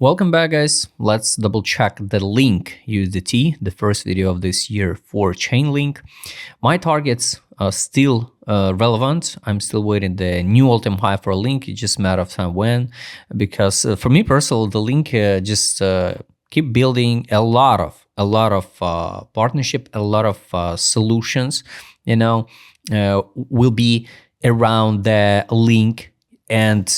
Welcome back, guys. Let's double check the link USDT, the first video of this year for Chainlink. My targets are still relevant. I'm still waiting the new all-time high for a link. It's just a matter of time when, because for me personally, the link just keep building a lot of partnership, a lot of solutions. Will be around the link. And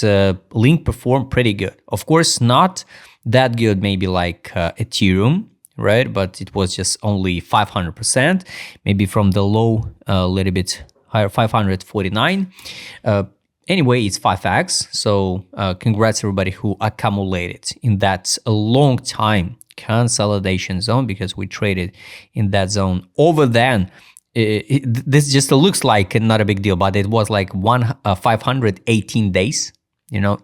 Link performed pretty good. Of course, not that good, maybe like Ethereum, right? But it was just only 500%, maybe from the low a little bit higher, 549. Anyway, it's 5x. So congrats everybody who accumulated in that long time consolidation zone, because we traded in that zone over then. This just looks like not a big deal, but it was like 518 days,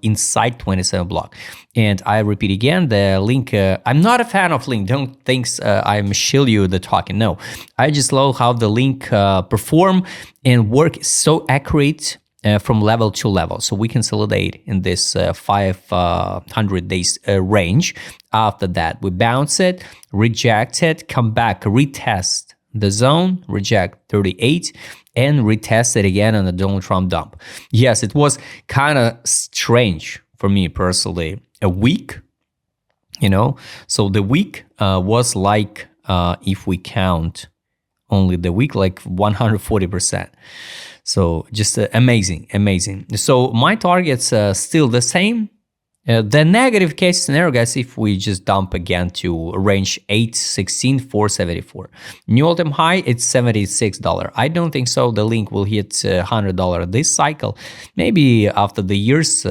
inside 27 block. And I repeat again, the link, I'm not a fan of link. Don't think I'm shill you the talking. No, I just love how the link perform and work so accurate from level to level. So we consolidate in this 500 days range. After that, we bounce it, reject it, come back, retest the zone, reject 38, and retest it again on the Donald Trump dump. Yes, it was kind of strange for me personally. A week, so the week was like, if we count only the week, like 140%. So just amazing. So my target's still the same. The negative case scenario, guys, if we just dump again to range 816, 474. New all-time high, it's $76. I don't think so. The link will hit $100 this cycle. Maybe after the years,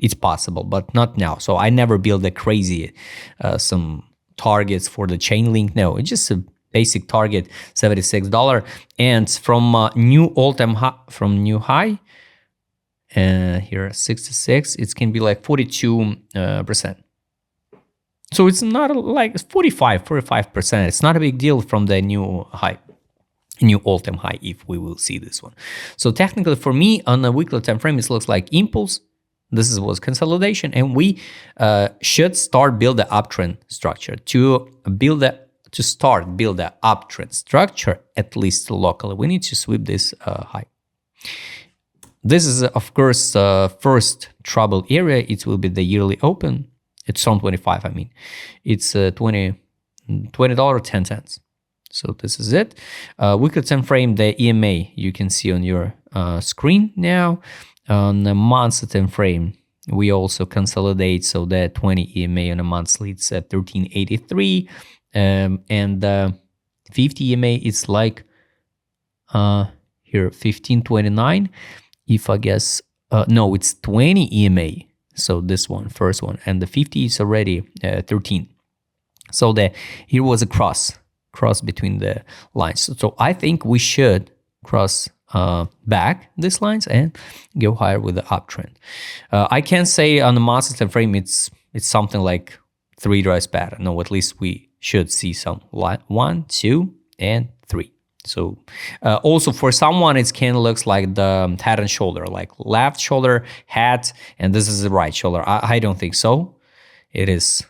it's possible, but not now. So I never build a crazy some targets for the Chainlink. No, it's just a basic target, $76. And from new all-time high, from new high, here 66, it can be like 42%. So it's not like 45%. It's not a big deal from the new high, new all-time high, if we will see this one. So technically for me on a weekly time frame, it looks like impulse. This was consolidation, and we should start build the uptrend structure. To start build the uptrend structure, at least locally, we need to sweep this high. This is, of course, first trouble area. It will be the yearly open. It's on 25, I mean. It's $20.10. So this is it. Weekly time frame, the EMA, you can see on your screen now. On the monthly time frame, we also consolidate. So the 20 EMA on a monthly, it's at 1383. And 50 EMA, it's like here, 1529. If I guess, no, it's 20 EMA. So this one, first one, and the 50 is already 13. So here was a cross between the lines. So I think we should cross back these lines and go higher with the uptrend. I can say on the monthly time frame, it's something like 3 drives pattern. No, at least we should see some 1, 2, and 3. So also for someone, it kind of looks like the head and shoulder, like left shoulder, head, and this is the right shoulder. I don't think so. It is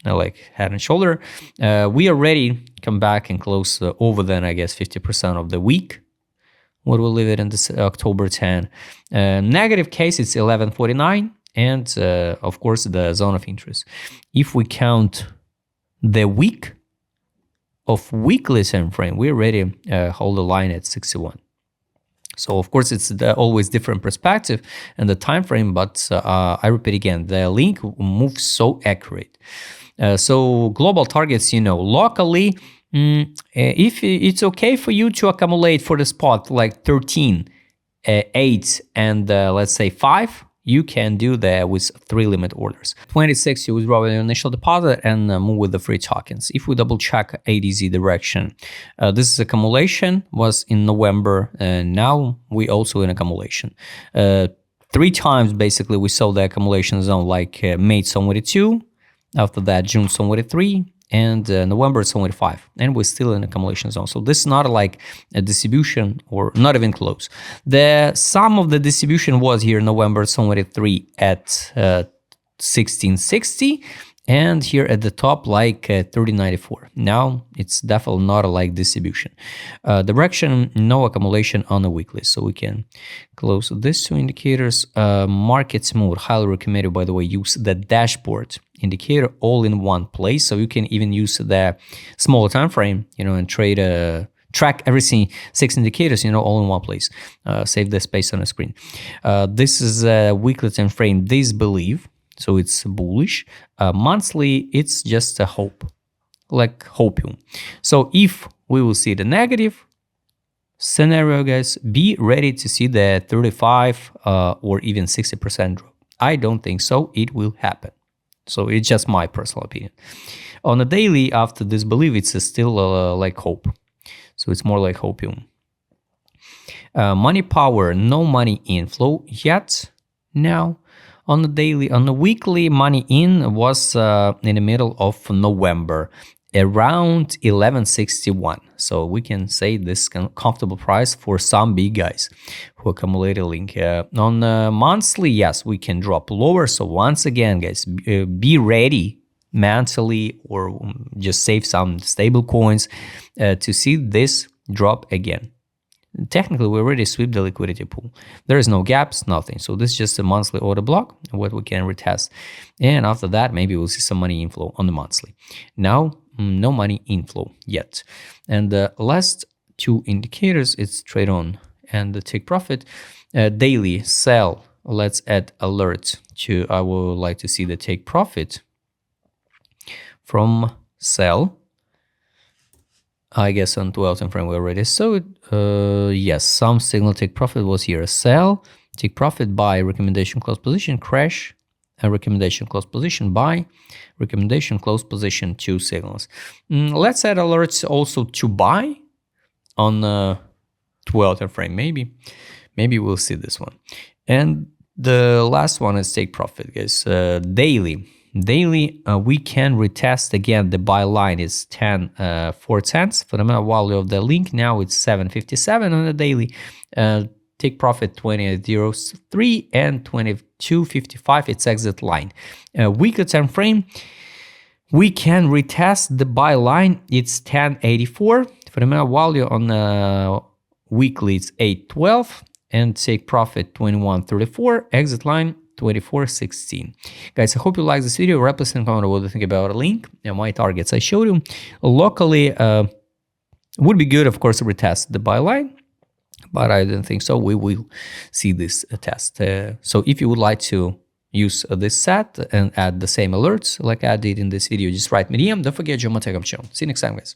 like head and shoulder. We already come back and close over then, I guess, 50% of the week. What will leave it in this October 10. Negative case, it's 1149, and of course the zone of interest. If we count the week of weekly time frame, we already hold the line at 61. So of course it's always different perspective and the time frame, but I repeat again, the link moves so accurate. So global targets, locally, if it's okay for you to accumulate for the spot like 13, 8, and let's say 5, you can do that with 3 limit orders. 26, you withdraw your initial deposit and move with the free tokens. If we double check ADZ direction, this is accumulation, was in November, and now we also in accumulation. 3 times basically we saw the accumulation zone, like May 22, after that June 23, and November 25, and we're still in accumulation zone. So this is not like a distribution, or not even close. The sum of the distribution was here November 23 at 1660, and here at the top like 3094. Now it's definitely not a like distribution. Direction, no accumulation on the weekly, so we can close these two indicators. Market smooth, highly recommended, by the way. Use the dashboard indicator all in one place, so you can even use the smaller time frame, and trade track everything, 6 indicators, all in one place. Save the space on the screen. This is a weekly time frame disbelief, so it's bullish. Monthly, it's just a hope, like hopium. So if we will see the negative scenario, guys, be ready to see the 35 or even 60% drop. I don't think so. It will happen. So it's just my personal opinion. On the daily, after disbelief, it's still like hope. So it's more like hopium. Money power, no money inflow yet. Now, on the daily, on the weekly, money in was in the middle of November, around 1161. So we can say this comfortable price for some big guys who accumulated link. On monthly, yes, we can drop lower. So once again, guys, be ready mentally or just save some stable coins to see this drop again. Technically, we already sweep the liquidity pool. There is no gaps, nothing. So this is just a monthly order block, what we can retest. And after that, maybe we'll see some money inflow on the monthly. Now, no money inflow yet. And the last two indicators, it's trade on and the take profit. Daily sell, let's add alert to, I would like to see the take profit from sell. I guess on 12 time frame we already saw it. Yes, some signal take profit was here. Sell, take profit, buy, recommendation close position, crash, and recommendation close position, buy, recommendation close position, 2 signals. Let's add alerts also to buy on 12 time frame. Maybe we'll see this one. And the last one is take profit, guys. Daily, we can retest again. The buy line is 4 cents. Fundamental value of the link now it's 757 on the daily. Take profit 20.03 and 22.55. It's exit line. Weekly time frame, we can retest the buy line. It's 10.84. Fundamental value on the weekly it's 8.12 and take profit 21.34. Exit line 24.16. Guys, I hope you like this video. Represent comment what you think about a link and my targets I showed you. Locally, would be good, of course, to retest the buy line, but I don't think so. We will see this test. So if you would like to use this set and add the same alerts like I did in this video, just write me DM. Don't forget to join my Telegram channel. See you next time, guys.